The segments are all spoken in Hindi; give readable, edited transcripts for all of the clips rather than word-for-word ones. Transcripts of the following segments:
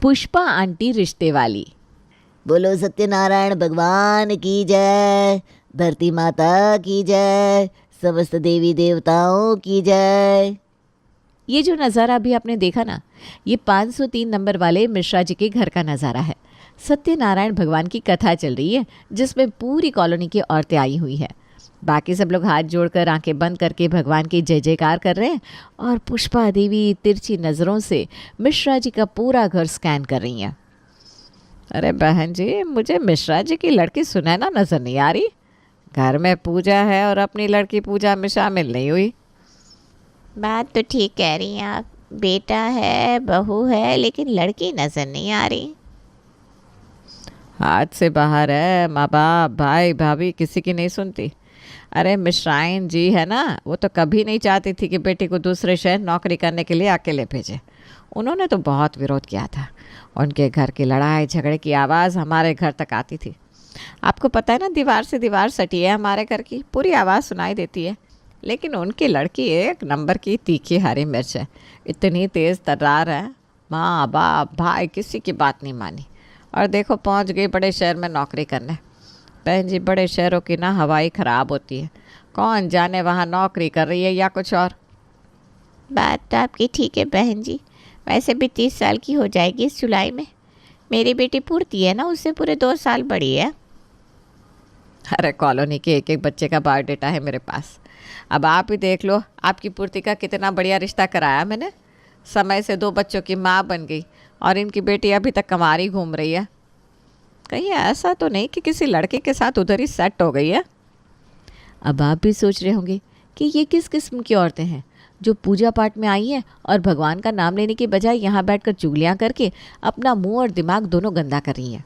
पुष्पा आंटी रिश्ते वाली। बोलो सत्यनारायण भगवान की जय, धरती माता की जय, समस्त देवी देवताओं की जय। ये जो नज़ारा अभी आपने देखा ना, ये 503 नंबर वाले मिश्रा जी के घर का नज़ारा है। सत्यनारायण भगवान की कथा चल रही है जिसमें पूरी कॉलोनी की औरतें आई हुई हैं। बाकी सब लोग हाथ जोड़कर आंखें बंद करके भगवान की जय जयकार कर रहे हैं और पुष्पा देवी तिरछी नज़रों से मिश्रा जी का पूरा घर स्कैन कर रही हैं। अरे बहन जी, मुझे मिश्रा जी की लड़की सुनैना नज़र नहीं आ रही। घर में पूजा है और अपनी लड़की पूजा में शामिल नहीं हुई। बात तो ठीक कह रही हैं आप, बेटा है बहू है लेकिन लड़की नज़र नहीं आ रही। हाथ से बाहर है, माँ बाप भाई भाभी किसी की नहीं सुनती। अरे मिश्राइन जी है ना, वो तो कभी नहीं चाहती थी कि बेटी को दूसरे शहर नौकरी करने के लिए अकेले भेजे। उन्होंने तो बहुत विरोध किया था। उनके घर की लड़ाई झगड़े की आवाज़ हमारे घर तक आती थी। आपको पता है ना, दीवार से दीवार सटी है हमारे घर की, पूरी आवाज़ सुनाई देती है। लेकिन उनकी लड़की एक नंबर की तीखी हरी मिर्च है, इतनी तेज़ तर्रार है, माँ बाप भाई किसी की बात नहीं मानी। और देखो पहुंच गई बड़े शहर में नौकरी करने। बहन जी, बड़े शहरों की ना हवाई ख़राब होती है, कौन जाने वहाँ नौकरी कर रही है या कुछ और। बात तो आपकी ठीक है बहन जी, वैसे भी 30 साल की हो जाएगी इस जुलाई में। मेरी बेटी पूर्ति है ना, उससे पूरे 2 साल बड़ी है। अरे कॉलोनी के एक एक बच्चे का बायोडेटा है मेरे पास। अब आप ही देख लो, आपकी पूर्ति का कितना बढ़िया रिश्ता कराया मैंने। समय से 2 बच्चों की माँ बन गई और इनकी बेटी अभी तक कमारी घूम रही है। कहीं ऐसा तो नहीं कि किसी लड़के के साथ उधर ही सेट हो गई है। अब आप भी सोच रहे होंगे कि ये किस किस्म की औरतें हैं जो पूजा पाठ में आई हैं और भगवान का नाम लेने के बजाय यहाँ बैठकर चुगलियाँ करके अपना मुंह और दिमाग दोनों गंदा कर रही हैं।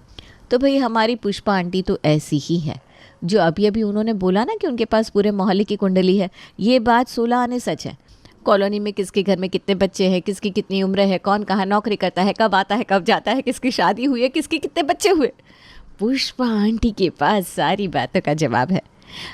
तो भाई हमारी पुष्पा आंटी तो ऐसी ही है। जो अभी अभी उन्होंने बोला ना कि उनके पास पूरे मोहल्ले की कुंडली है, ये बात 16 आने सच है। कॉलोनी में किसके घर में कितने बच्चे हैं, किसकी कितनी उम्र है, कौन कहाँ नौकरी करता है, कब आता है कब जाता है, किसकी शादी हुई है, किसके कितने बच्चे हुए, पुष्पा आंटी के पास सारी बातों का जवाब है।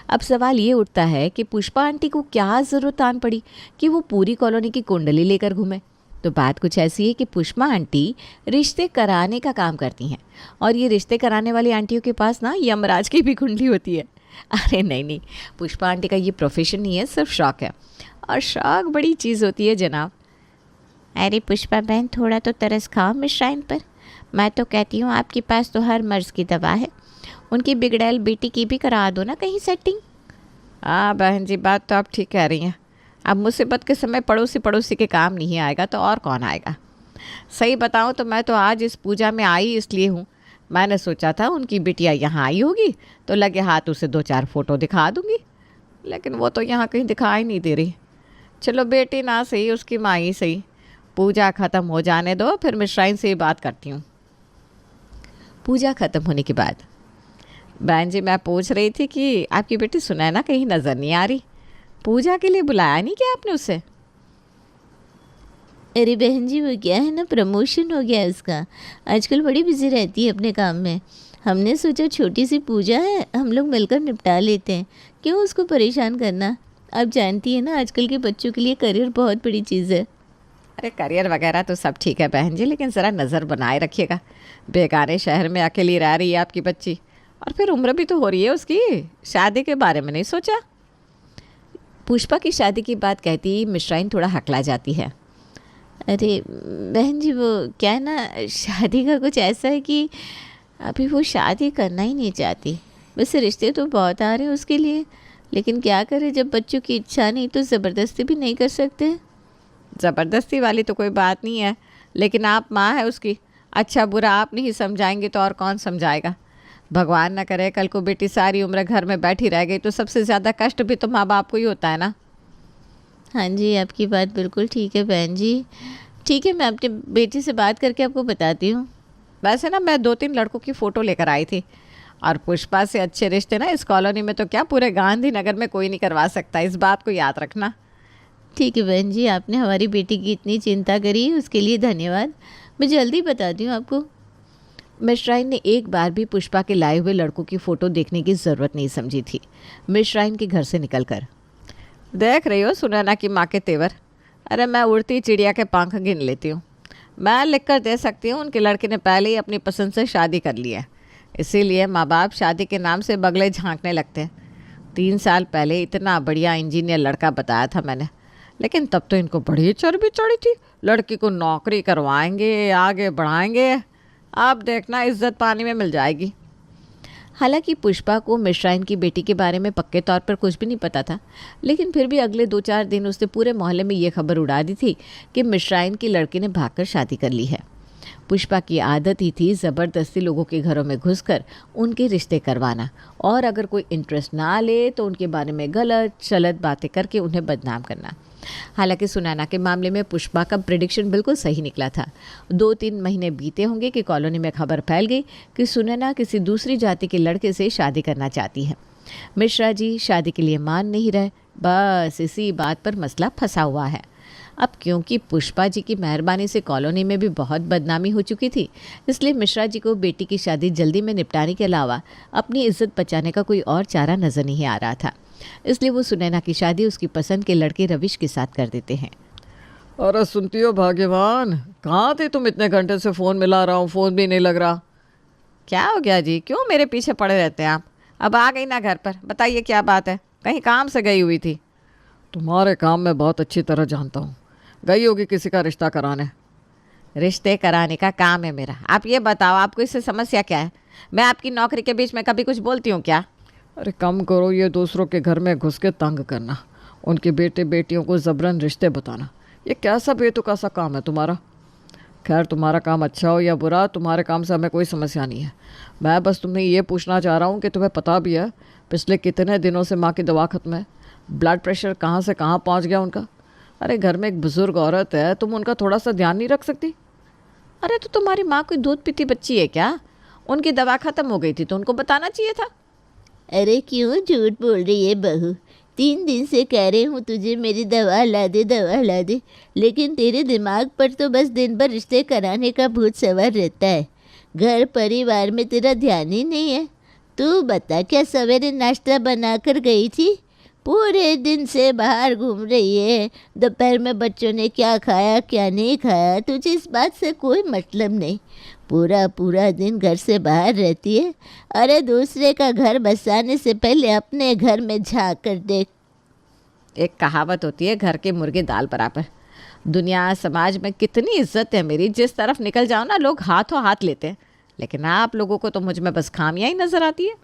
अब सवाल ये उठता है कि पुष्पा आंटी को क्या ज़रूरत आन पड़ी कि वो पूरी कॉलोनी की कुंडली लेकर घूमे। तो बात कुछ ऐसी है कि पुष्पा आंटी रिश्ते कराने का काम करती हैं और ये रिश्ते कराने वाली आंटियों के पास ना यमराज की भी कुंडली होती है। अरे नहीं नहीं, पुष्पा आंटी का ये प्रोफेशन नहीं है, सिर्फ शौक है, और शौक बड़ी चीज़ होती है जनाब। अरे पुष्पा बहन, थोड़ा तो तरस खाओ मिश्राइन पर। मैं तो कहती हूँ आपके पास तो हर मर्ज़ की दवा है, उनकी बिगड़ैल बेटी की भी करा दो ना कहीं सेटिंग। हाँ बहन जी, बात तो आप ठीक कह रही हैं। अब मुसीबत के समय पड़ोसी पड़ोसी के काम नहीं आएगा तो और कौन आएगा। सही बताऊँ तो मैं तो आज इस पूजा में आई इसलिए हूँ, मैंने सोचा था उनकी बिटिया यहाँ आई होगी तो लगे हाथ उसे 2-4 फ़ोटो दिखा दूँगी, लेकिन वो तो यहाँ कहीं दिखाई नहीं दे रही। चलो बेटी ना सही, उसकी माँ ही सही, पूजा ख़त्म हो जाने दो, फिर मिश्राइन से ही बात करती हूँ। पूजा ख़त्म होने के बाद बहन जी मैं पूछ रही थी कि आपकी बेटी सुनैना कहीं नज़र नहीं आ रही, पूजा के लिए बुलाया नहीं क्या आपने उसे? अरे बहन जी, वो क्या है ना, प्रमोशन हो गया उसका, आजकल बड़ी बिजी रहती है अपने काम में। हमने सोचा छोटी सी पूजा है, हम लोग मिलकर निपटा लेते हैं, क्यों उसको परेशान करना। आप जानती है ना, आजकल के बच्चों के लिए करियर बहुत बड़ी चीज़ है। अरे करियर वगैरह तो सब ठीक है बहन जी, लेकिन ज़रा नज़र बनाए रखिएगा। बेगाने शहर में अकेली रह रही है आपकी बच्ची, और फिर उम्र भी तो हो रही है उसकी, शादी के बारे में नहीं सोचा? पुष्पा की शादी की बात कहती ही मिश्राइन थोड़ा हकला जाती है। अरे बहन जी, वो क्या है ना, शादी का कुछ ऐसा है कि अभी वो शादी करना ही नहीं चाहती। वैसे रिश्ते तो बहुत आ रहे हैं उसके लिए, लेकिन क्या करे, जब बच्चों की इच्छा नहीं तो ज़बरदस्ती भी नहीं कर सकते। ज़बरदस्ती वाली तो कोई बात नहीं है, लेकिन आप माँ है उसकी, अच्छा बुरा आप नहीं समझाएंगे तो और कौन समझाएगा। भगवान ना करे कल को बेटी सारी उम्र घर में बैठी रह गई तो सबसे ज़्यादा कष्ट भी तो माँ बाप को ही होता है ना। हाँ जी, आपकी बात बिल्कुल ठीक है बहन जी। ठीक है, मैं अपनी बेटी से बात करके आपको बताती हूँ। वैसे ना मैं 2-3 लड़कों की फ़ोटो लेकर आई थी, और पुष्पा से अच्छे रिश्ते ना इस कॉलोनी में तो क्या पूरे गांधीनगर में कोई नहीं करवा सकता, इस बात को याद रखना। ठीक है बहन जी, आपने हमारी बेटी की इतनी चिंता करी उसके लिए धन्यवाद। मैं जल्दी बताती हूँ आपको। मिश्राइन ने एक बार भी पुष्पा के लाए हुए लड़कों की फ़ोटो देखने की ज़रूरत नहीं समझी थी। मिश्राइन के घर से निकलकर, देख रही हो सुनैना की माँ के तेवर, अरे मैं उड़ती चिड़िया के पंख गिन लेती हूँ। मैं लिख कर दे सकती हूँ, उनके लड़के ने पहले ही अपनी पसंद से शादी कर ली है, इसीलिए माँ बाप शादी के नाम से बगले झांकने लगते हैं। 3 साल पहले इतना बढ़िया इंजीनियर लड़का बताया था मैंने, लेकिन तब तो इनको बड़ी चर्बी चढ़ी थी, लड़की को नौकरी करवाएंगे, आगे बढ़ाएंगे। अब देखना इज्जत पानी में मिल जाएगी। हालांकि पुष्पा को मिश्राइन की बेटी के बारे में पक्के तौर पर कुछ भी नहीं पता था, लेकिन फिर भी अगले 2-4 दिन उसने पूरे मोहल्ले में ये खबर उड़ा दी थी कि मिश्राइन की लड़की ने भागकर शादी कर ली है। पुष्पा की आदत ही थी ज़बरदस्ती लोगों के घरों में घुसकर उनके रिश्ते करवाना, और अगर कोई इंटरेस्ट ना ले तो उनके बारे में गलत शलत बातें करके उन्हें बदनाम करना। हालांकि सुनैना के मामले में पुष्पा का प्रेडिक्शन बिल्कुल सही निकला था। 2-3 महीने बीते होंगे कि कॉलोनी में खबर फैल गई कि सुनैना किसी दूसरी जाति के लड़के से शादी करना चाहती है। मिश्रा जी शादी के लिए मान नहीं रहे, बस इसी बात पर मसला फंसा हुआ है। अब क्योंकि पुष्पा जी की मेहरबानी से कॉलोनी में भी बहुत बदनामी हो चुकी थी, इसलिए मिश्रा जी को बेटी की शादी जल्दी में निपटाने के अलावा अपनी इज्जत बचाने का कोई और चारा नज़र नहीं आ रहा था। इसलिए वो सुनैना की शादी उसकी पसंद के लड़के रविश के साथ कर देते हैं। अरे सुनती हो भाग्यवान, कहाँ थे तुम? इतने घंटे से फ़ोन मिला रहा हूँ, फ़ोन भी नहीं लग रहा। क्या हो गया जी, क्यों मेरे पीछे पड़े रहते हैं आप? अब आ गई ना घर पर, बताइए क्या बात है? कहीं काम से गई हुई थी? तुम्हारे काम मैं बहुत अच्छी तरह जानता हूँ, गई होगी किसी का रिश्ता कराने। रिश्ते कराने का काम है मेरा। आप ये बताओ, आपको इससे समस्या क्या है? मैं आपकी नौकरी के बीच में कभी कुछ बोलती हूँ क्या? अरे कम करो ये दूसरों के घर में घुस के तंग करना, उनके बेटे बेटियों को ज़बरन रिश्ते बताना, ये कैसा बेतुका सा काम है तुम्हारा? खैर तुम्हारा काम अच्छा हो या बुरा, तुम्हारे काम से हमें कोई समस्या नहीं है। मैं बस तुम्हें ये पूछना चाह रहा हूँ कि तुम्हें पता भी है पिछले कितने दिनों से माँ की दवा खत्म है, ब्लड प्रेशर कहाँ से कहाँ पहुँच गया उनका। अरे घर में एक बुज़ुर्ग औरत है, तुम उनका थोड़ा सा ध्यान नहीं रख सकती? अरे तो तुम्हारी माँ कोई दूध पीती बच्ची है क्या? उनकी दवा ख़त्म हो गई थी तो उनको बताना चाहिए था। अरे क्यों झूठ बोल रही है बहू? 3 दिन से कह रही हूँ तुझे मेरी दवा ला दे, दवा ला दे, लेकिन तेरे दिमाग पर तो बस दिन भर रिश्ते कराने का भूत सवार रहता है। घर परिवार में तेरा ध्यान ही नहीं है। तू बता, क्या सवेरे नाश्ता बना कर गई थी? पूरे दिन से बाहर घूम रही है, दोपहर में बच्चों ने क्या खाया क्या नहीं खाया तुझे इस बात से कोई मतलब नहीं। पूरा पूरा दिन घर से बाहर रहती है। अरे दूसरे का घर बसाने से पहले अपने घर में झांक कर देख। एक कहावत होती है, घर के मुर्गे दाल बराबर। दुनिया समाज में कितनी इज्जत है मेरी, जिस तरफ निकल जाओ ना लोग हाथों हाथ लेते हैं, लेकिन आप लोगों को तो मुझ में बस खामियां ही नज़र आती है।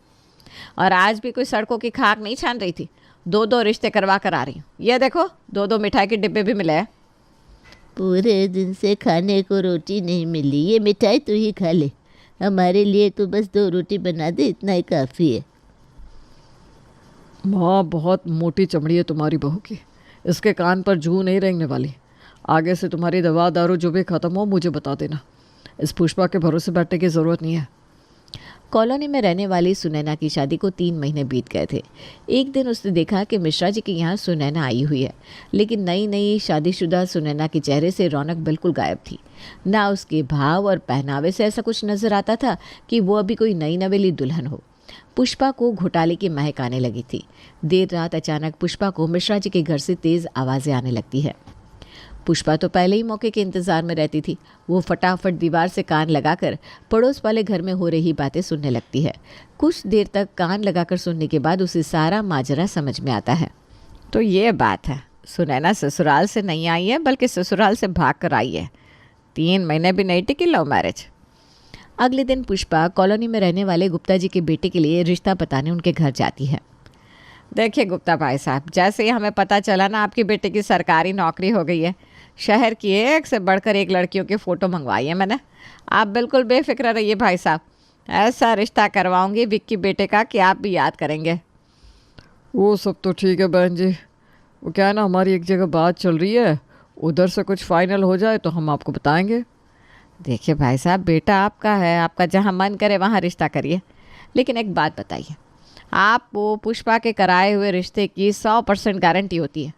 और आज भी कोई सड़कों की खाक नहीं छान रही थी, 2-2 रिश्ते करवा कर आ रही हूँ। ये देखो 2-2 मिठाई के डिब्बे भी मिले हैं। पूरे दिन से खाने को रोटी नहीं मिली, ये मिठाई तू ही खा ले। हमारे लिए तो बस 2 रोटी बना दे, इतना ही काफ़ी है। माँ बहुत मोटी चमड़ी है तुम्हारी बहू की, इसके कान पर जू नहीं रेंगने वाली। आगे से तुम्हारी दवा दारू जो भी ख़त्म हो मुझे बता देना, इस पुष्पा के भरोसे बैठने की ज़रूरत नहीं है। कॉलोनी में रहने वाली सुनैना की शादी को 3 महीने बीत गए थे। एक दिन उसने देखा कि मिश्रा जी के यहाँ सुनैना आई हुई है, लेकिन नई नई शादीशुदा सुनैना के चेहरे से रौनक बिल्कुल गायब थी। ना उसके भाव और पहनावे से ऐसा कुछ नज़र आता था कि वो अभी कोई नई नवेली दुल्हन हो। पुष्पा को घोटाले की महक आने लगी थी। देर रात अचानक पुष्पा को मिश्रा जी के घर से तेज़ आवाज़ें आने लगती है। पुष्पा तो पहले ही मौके के इंतज़ार में रहती थी। वो फटाफट दीवार से कान लगाकर पड़ोस वाले घर में हो रही बातें सुनने लगती है। कुछ देर तक कान लगाकर सुनने के बाद उसे सारा माजरा समझ में आता है। तो ये बात है, सुनैना ससुराल से नहीं आई है बल्कि ससुराल से भाग कर आई है। 3 महीने भी नहीं टिकी लव मैरिज। अगले दिन पुष्पा कॉलोनी में रहने वाले गुप्ता जी के बेटे के लिए रिश्ता बताने उनके घर जाती है। देखिए गुप्ता भाई साहब, जैसे ही हमें पता चला ना आपकी बेटे की सरकारी नौकरी हो गई है, शहर की एक से बढ़कर एक लड़कियों की फ़ोटो मंगवाई है मैंने। आप बिल्कुल बेफिक्र रहिए भाई साहब, ऐसा रिश्ता करवाऊंगी विक्की बेटे का कि आप भी याद करेंगे। वो सब तो ठीक है बहन जी, वो क्या है ना, हमारी एक जगह बात चल रही है, उधर से कुछ फाइनल हो जाए तो हम आपको बताएंगे। देखिए भाई साहब, बेटा आपका है, आपका जहाँ मन करे वहाँ रिश्ता करिए, लेकिन एक बात बताइए, आप वो पुष्पा के कराए हुए रिश्ते की 100% गारंटी होती है।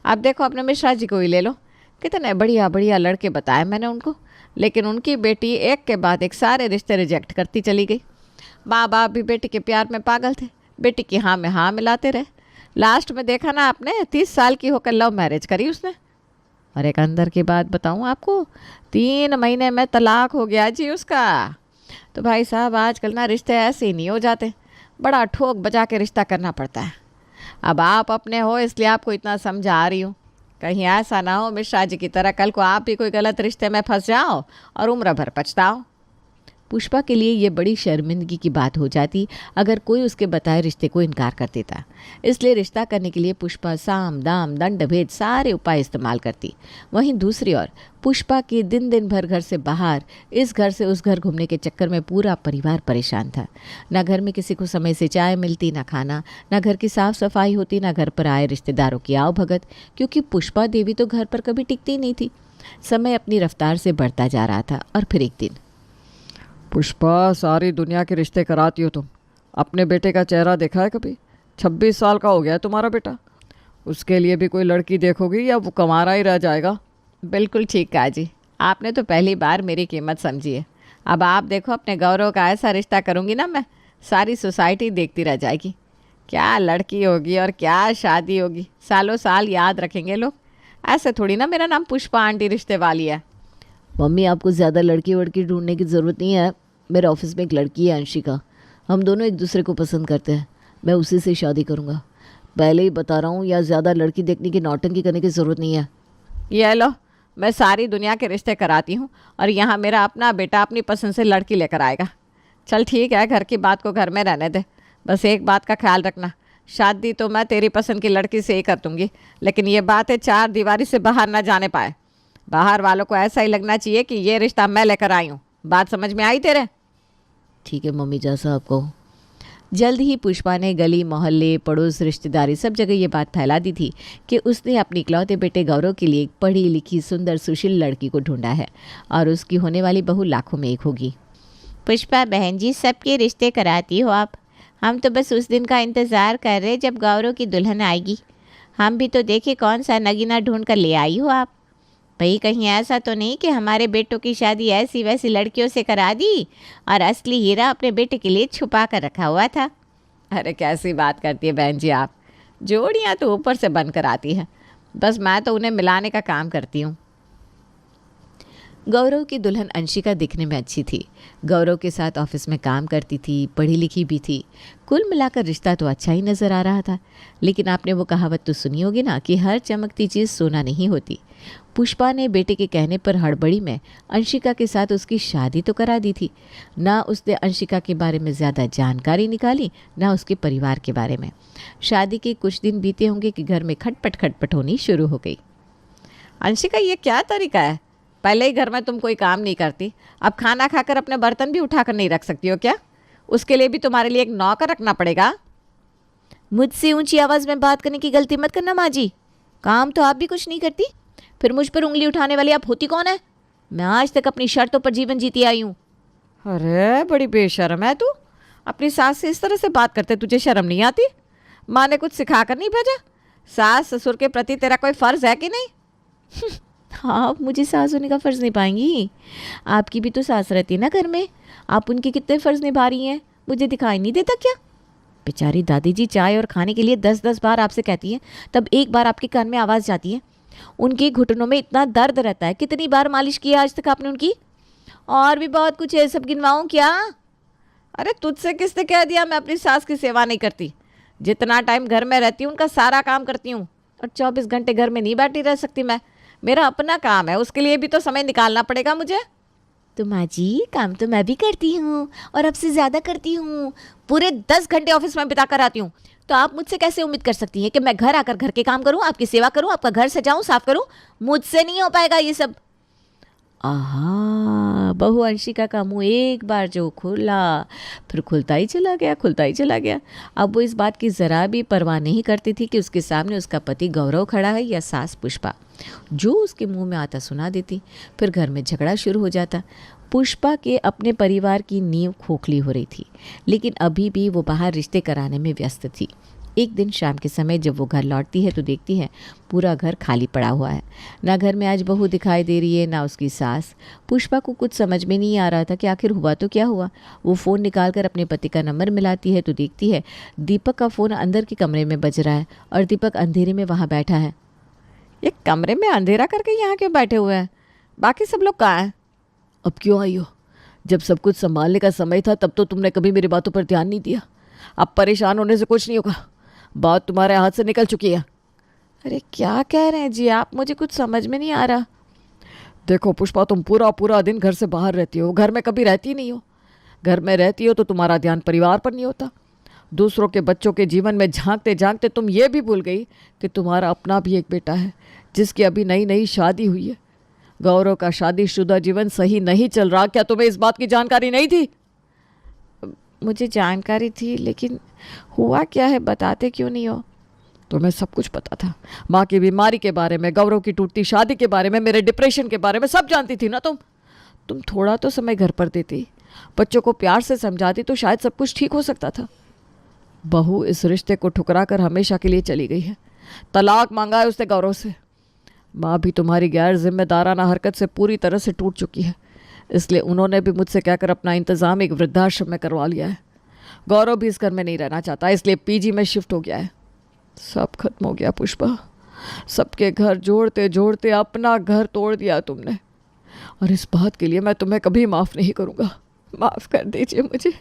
आप देखो अपने मिश्रा जी को ही ले लो, कितने बढ़िया बढ़िया लड़के बताए मैंने उनको, लेकिन उनकी बेटी एक के बाद एक सारे रिश्ते रिजेक्ट करती चली गई। माँ बाप भी बेटी के प्यार में पागल थे, बेटी की हाँ में हाँ मिलाते रहे। लास्ट में देखा ना आपने, 30 साल की होकर लव मैरिज करी उसने। और एक अंदर की बात बताऊं आपको, 3 महीने में तलाक हो गया जी उसका। तो भाई साहब आजकल ना रिश्ते ऐसे ही नहीं हो जाते, बड़ा ठोक बजा के रिश्ता करना पड़ता है। अब आप अपने हो इसलिए आपको इतना समझा रही हूँ, कहीं ऐसा ना हो मिश्रा जी की तरह कल को आप भी कोई गलत रिश्ते में फंस जाओ और उम्र भर पछताओ। पुष्पा के लिए ये बड़ी शर्मिंदगी की बात हो जाती अगर कोई उसके बताए रिश्ते को इनकार कर देता। इसलिए रिश्ता करने के लिए पुष्पा साम दाम दंड भेद सारे उपाय इस्तेमाल करती। वहीं दूसरी ओर पुष्पा के दिन दिन भर घर से बाहर, इस घर से उस घर घूमने के चक्कर में पूरा परिवार परेशान था। ना घर में किसी को समय से चाय मिलती, ना खाना, ना घर की साफ सफाई होती, ना घर पर आए रिश्तेदारों की आओ भगत, क्योंकि पुष्पा देवी तो घर पर कभी टिकती नहीं थी। समय अपनी रफ्तार से बढ़ता जा रहा था और फिर एक दिन, पुष्पा सारी दुनिया के रिश्ते कराती हो तुम, अपने बेटे का चेहरा देखा है कभी? 26 साल का हो गया है तुम्हारा बेटा, उसके लिए भी कोई लड़की देखोगी या वो कंवारा ही रह जाएगा? बिल्कुल ठीक कहा जी, आपने तो पहली बार मेरी कीमत समझी है। अब आप देखो अपने गौरव का ऐसा रिश्ता करूँगी ना मैं, सारी सोसाइटी देखती रह जाएगी। क्या लड़की होगी और क्या शादी होगी, सालों साल याद रखेंगे लोग। ऐसे थोड़ी ना मेरा नाम पुष्पा आंटी रिश्ते वाली है। मम्मी आपको ज़्यादा लड़की वड़की ढूंढने की ज़रूरत नहीं है। मेरे ऑफिस में एक लड़की है अंशिका, हम दोनों एक दूसरे को पसंद करते हैं, मैं उसी से शादी करूँगा। पहले ही बता रहा हूँ, या ज़्यादा लड़की देखने की नौटंकी करने की ज़रूरत नहीं है। ये लो, मैं सारी दुनिया के रिश्ते कराती हूँ और यहाँ मेरा अपना बेटा अपनी पसंद से लड़की लेकर आएगा। चल ठीक है, घर की बात को घर में रहने दे, बस एक बात का ख्याल रखना, शादी तो मैं तेरी पसंद की लड़की से ही कर दूँगी, लेकिन ये बात है 4 दीवारी से बाहर ना जाने पाए। बाहर वालों को ऐसा ही लगना चाहिए कि ये रिश्ता मैं लेकर आई हूँ। बात समझ में आई तेरे? ठीक है मम्मी, जैसा आप कहो। जल्द ही पुष्पा ने गली मोहल्ले पड़ोस रिश्तेदारी सब जगह ये बात फैला दी थी कि उसने अपने इकलौते बेटे गौरव के लिए एक पढ़ी लिखी सुंदर सुशील लड़की को ढूंढा है और उसकी होने वाली बहू लाखों में एक होगी। पुष्पा बहन जी, सबके रिश्ते कराती हो आप, हम तो बस उस दिन का इंतज़ार कर रहे जब गौरव की दुल्हन आएगी। हम भी तो देखे कौन सा नगीना ढूंढ कर ले आई हो आप। भाई कहीं ऐसा तो नहीं कि हमारे बेटों की शादी ऐसी वैसी लड़कियों से करा दी और असली हीरा अपने बेटे के लिए छुपा कर रखा हुआ था। अरे कैसी बात करती है बहन जी आप, जोड़ियाँ तो ऊपर से बनकर आती हैं, बस मैं तो उन्हें मिलाने का काम करती हूँ। गौरव की दुल्हन अंशिका दिखने में अच्छी थी, गौरव के साथ ऑफिस में काम करती थी, पढ़ी लिखी भी थी। कुल मिलाकर रिश्ता तो अच्छा ही नज़र आ रहा था। लेकिन आपने वो कहावत तो सुनी होगी ना कि हर चमकती चीज़ सोना नहीं होती। पुष्पा ने बेटे के कहने पर हड़बड़ी में अंशिका के साथ उसकी शादी तो करा दी थी। ना उसने अंशिका के बारे में ज़्यादा जानकारी निकाली, ना उसके परिवार के बारे में। शादी के कुछ दिन बीते होंगे कि घर में खटपट खटपट होनी शुरू हो गई। अंशिका, ये क्या तरीका है? पहले ही घर में तुम कोई काम नहीं करती, अब खाना खाकर अपने बर्तन भी उठाकर नहीं रख सकती हो क्या? उसके लिए भी तुम्हारे लिए एक नौकर रखना पड़ेगा। मुझसे ऊंची आवाज़ में बात करने की गलती मत करना माँ जी। काम तो आप भी कुछ नहीं करती, फिर मुझ पर उंगली उठाने वाली आप होती कौन है? मैं आज तक अपनी शर्तों पर जीवन जीती आई हूँ। अरे बड़ी बेशर्म है तू, अपनी सास से इस तरह से बात करते तुझे शर्म नहीं आती? माँ ने कुछ सिखा कर नहीं भेजा? सास ससुर के प्रति तेरा कोई फ़र्ज़ है कि नहीं? आप मुझे सास होने का फ़र्ज़ निभाएंगी? आपकी भी तो सास रहती है ना घर में, आप उनके कितने फ़र्ज़ निभा रही हैं, मुझे दिखाई नहीं देता क्या? बेचारी दादी जी चाय और खाने के लिए 10-10 बार आपसे कहती हैं, तब एक बार आपके कान में आवाज़ जाती है। उनके घुटनों में इतना दर्द रहता है, कितनी बार मालिश की आज तक आपने उनकी? और भी बहुत कुछ है, सब गिनवाऊँ क्या? अरे तुझसे किसने कह दिया मैं अपनी सास की सेवा नहीं करती? जितना टाइम घर में रहती हूँ उनका सारा काम करती हूँ, और 24 घंटे घर में नहीं बैठी रह सकती मैं। मेरा अपना काम है, उसके लिए भी तो समय निकालना पड़ेगा मुझे। तो माँ जी, काम तो मैं भी करती हूँ और अब से ज़्यादा करती हूँ। पूरे 10 घंटे ऑफिस में बिता कर आती हूँ, तो आप मुझसे कैसे उम्मीद कर सकती हैं कि मैं घर आकर घर के काम करूँ, आपकी सेवा करूँ, आपका घर सजाऊँ, साफ करूँ? मुझसे नहीं हो पाएगा ये सब। आहा, बहू अंशिका का मुंह एक बार जो खुला फिर खुलता ही चला गया, खुलता ही चला गया। अब वो इस बात की ज़रा भी परवाह नहीं करती थी कि उसके सामने उसका पति गौरव खड़ा है या सास पुष्पा। जो उसके मुंह में आता सुना देती, फिर घर में झगड़ा शुरू हो जाता। पुष्पा के अपने परिवार की नींव खोखली हो रही थी, लेकिन अभी भी वो बाहर रिश्ते कराने में व्यस्त थी। एक दिन शाम के समय जब वो घर लौटती है तो देखती है पूरा घर खाली पड़ा हुआ है। ना घर में आज बहू दिखाई दे रही है, ना उसकी सास। पुष्पा को कुछ समझ में नहीं आ रहा था कि आखिर हुआ तो क्या हुआ। वो फ़ोन निकालकर अपने पति का नंबर मिलाती है तो देखती है दीपक का फ़ोन अंदर के कमरे में बज रहा है और दीपक अंधेरे में वहाँ बैठा है। ये कमरे में अंधेरा करके यहाँ क्यों बैठे हुए हैं? बाकी सब लोग कहाँ हैं? अब क्यों आई हो? जब सब कुछ संभालने का समय था तब तो तुमने कभी मेरी बातों पर ध्यान नहीं दिया। अब परेशान होने से कुछ नहीं होगा, बात तुम्हारे हाथ से निकल चुकी है। अरे क्या कह रहे हैं जी आप? मुझे कुछ समझ में नहीं आ रहा। देखो पुष्पा, तुम पूरा पूरा दिन घर से बाहर रहती हो, घर में कभी रहती नहीं हो। घर में रहती हो तो तुम्हारा ध्यान परिवार पर नहीं होता। दूसरों के बच्चों के जीवन में झांकते झांकते तुम ये भी भूल गई कि तुम्हारा अपना भी एक बेटा है जिसकी अभी नई नई शादी हुई है। गौरव का शादीशुदा जीवन सही नहीं चल रहा। क्या तुम्हें इस बात की जानकारी नहीं थी? मुझे जानकारी थी, लेकिन हुआ क्या है बताते क्यों नहीं हो? तुम्हें सब कुछ पता था। माँ की बीमारी के बारे में, गौरव की टूटती शादी के बारे में, मेरे डिप्रेशन के बारे में सब जानती थी ना तुम थोड़ा तो समय घर पर देती, बच्चों को प्यार से समझाती तो शायद सब कुछ ठीक हो सकता था। बहू इस रिश्ते को ठुकरा कर हमेशा के लिए चली गई है। तलाक मांगा है उसने गौरव से। माँ भी तुम्हारी गैर जिम्मेदाराना हरकत से पूरी तरह से टूट चुकी है, इसलिए उन्होंने भी मुझसे कहकर अपना इंतज़ाम एक वृद्धाश्रम में करवा लिया है। गौरव भी इस घर में नहीं रहना चाहता, इसलिए पीजी में शिफ्ट हो गया है। सब खत्म हो गया पुष्पा। सबके घर जोड़ते जोड़ते अपना घर तोड़ दिया तुमने, और इस बात के लिए मैं तुम्हें कभी माफ़ नहीं करूँगा। माफ़ कर दीजिए मुझे।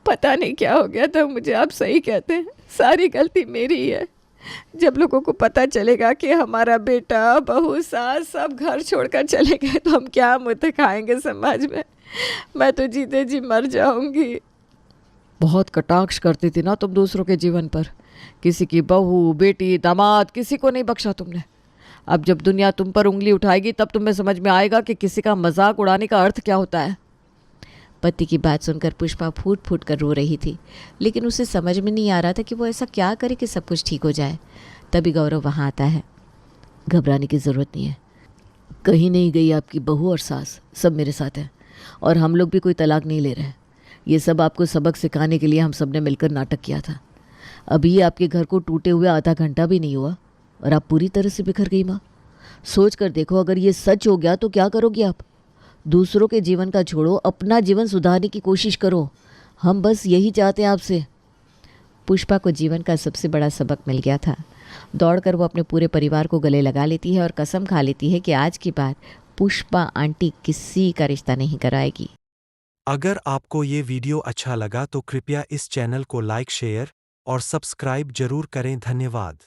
पता नहीं क्या हो गया था मुझे। आप सही कहते हैं, सारी गलती मेरी ही है। जब लोगों को पता चलेगा कि हमारा बेटा, बहू, सास सब घर छोड़कर चले गए तो हम क्या मुँह दिखाएंगे समाज में? मैं तो जीते जी मर जाऊंगी। बहुत कटाक्ष करती थी ना तुम दूसरों के जीवन पर। किसी की बहू, बेटी, दामाद, किसी को नहीं बख्शा तुमने। अब जब दुनिया तुम पर उंगली उठाएगी तब तुम्हें समझ में आएगा कि किसी का मजाक उड़ाने का अर्थ क्या होता है। पति की बात सुनकर पुष्पा फूट फूट कर रो रही थी, लेकिन उसे समझ में नहीं आ रहा था कि वो ऐसा क्या करे कि सब कुछ ठीक हो जाए। तभी गौरव वहाँ आता है। घबराने की ज़रूरत नहीं है, कहीं नहीं गई आपकी बहू और सास, सब मेरे साथ हैं, और हम लोग भी कोई तलाक नहीं ले रहे हैं। ये सब आपको सबक सिखाने के लिए हम सब ने मिलकर नाटक किया था। अभी आपके घर को टूटे हुए आधा घंटा भी नहीं हुआ और आप पूरी तरह से बिखर गई। माँ, सोच कर देखो, अगर ये सच हो गया तो क्या करोगी आप? दूसरों के जीवन का छोड़ो, अपना जीवन सुधारने की कोशिश करो। हम बस यही चाहते हैं आपसे। पुष्पा को जीवन का सबसे बड़ा सबक मिल गया था। दौड़कर वो अपने पूरे परिवार को गले लगा लेती है और कसम खा लेती है कि आज के बाद पुष्पा आंटी किसी का रिश्ता नहीं कराएगी। अगर आपको ये वीडियो अच्छा लगा तो कृपया इस चैनल को लाइक, शेयर और सब्सक्राइब जरूर करें। धन्यवाद।